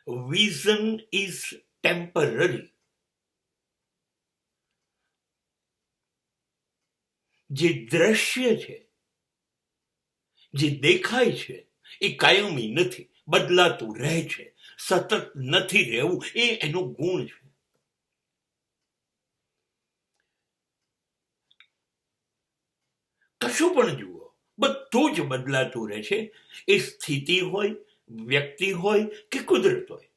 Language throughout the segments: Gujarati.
Vision is temporary. જે દ્રશ્ય છે, જે દેખાય છે, એ કાયમી નથી, બદલાતું રહે છે. સતત નથી રહેવું એ એનો ગુણ છે. કશું પણ જુઓ, બધું જ બદલાતું રહે છે. એ સ્થિતિ હોય, વ્યક્તિ હોય કે કુદરત હોય.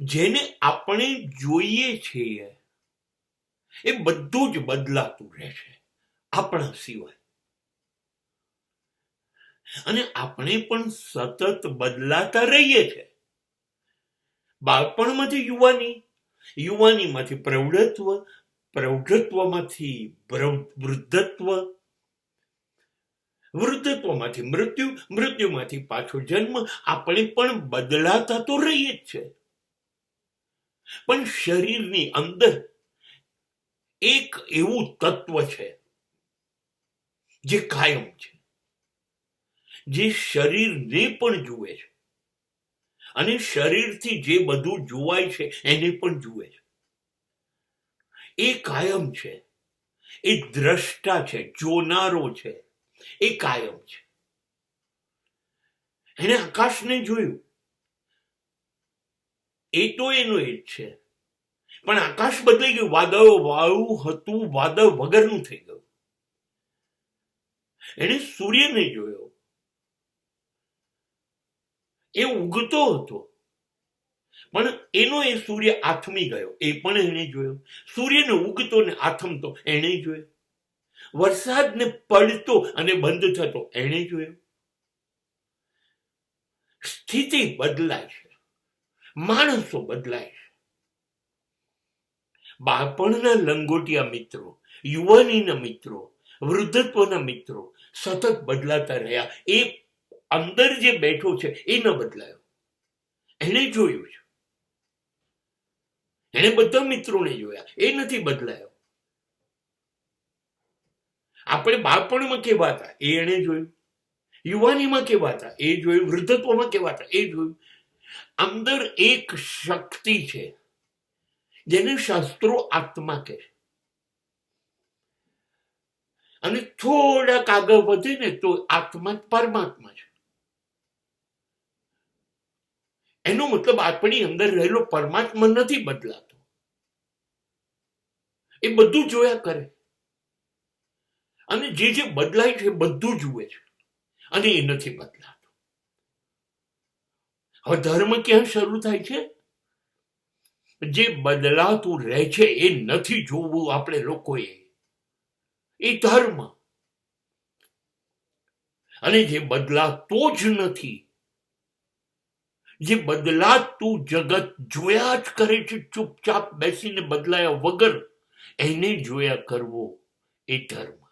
જેને આપણે જોઈએ છીએ એ બધું જ બદલાતું રહે છે આપણા સિવાય. અને આપણે પણ સતત બદલાતા રહીએ છીએ. બાળપણમાંથી યુવાની, યુવાનીમાંથી પ્રૌઢત્વ, પ્રૌઢત્વમાંથી વૃદ્ધત્વ, વૃદ્ધત્વમાંથી મૃત્યુ, મૃત્યુમાંથી પાછો જન્મ. આપણે પણ બદલાતા તો રહીએ જ છે. પણ શરીરની અંદર એક એવું તત્વ છે જે કાયમ છે, જે શરીરને પણ જુએ છે અને શરીરથી જે બધું જોવાય છે એને પણ જુએ છે. એ કાયમ છે, એ દ્રષ્ટા છે, જોનારો છે, એ કાયમ છે. એને આકાશને જોયું, એ તો એનું એ જ છે. પણ આકાશ બદલાઈ ગયું, વાદળો વાળું હતું, વાદળ વગરનું થઈ ગયું. એને સૂર્યને જોયો, એ ઉગતો હતો, પણ એનો એ સૂર્ય આથમી ગયો, એ પણ એને જોયો. સૂર્યને ઉગતો ને આથમતો એને જોયો. વરસાદને પડતો અને બંધ થતો એને જોયો. સ્થિતિ બદલાય છે, માણસો બદલાય છે. બાળપણના લંગોટિયા મિત્રો, યુવાનીના મિત્રો, વૃદ્ધત્વના મિત્રો સતત બદલાતા રહ્યા. એ અંદર જે બેઠો છે એ ન બદલાયો. એને જોયું છે, એને બધા મિત્રોને જોયા, એ નથી બદલાયો. આપણે બાળપણમાં કેવા હતા એ એને જોયું, યુવાનીમાં કેવા હતા એ જોયું, વૃદ્ધત્વમાં કેવા હતા એ જોયું. અંદર એક શક્તિ છે જેને શાસ્ત્રો આત્મા કહે. અને થોડાક આગળ વધે ને તો આત્મા પરમાત્મા છે. એનો મતલબ આપણી અંદર રહેલો પરમાત્મા નથી બદલાતો, એ બધું જોયા કરે. અને જે બદલાય છે બધું જુએ છે અને એ નથી બદલાતો. હવે ધર્મ ક્યાં શરૂ થાય છે? જે બદલાતું રહે છે એ નથી જોવું આપણે લોકોએ, એ ધર્મ. અને જે બદલાતો જ નથી, જે બદલાતું જગત જોયા જ કરે છે ચૂપચાપ બેસીને બદલાયા વગર, એને જોયા કરવો એ ધર્મ.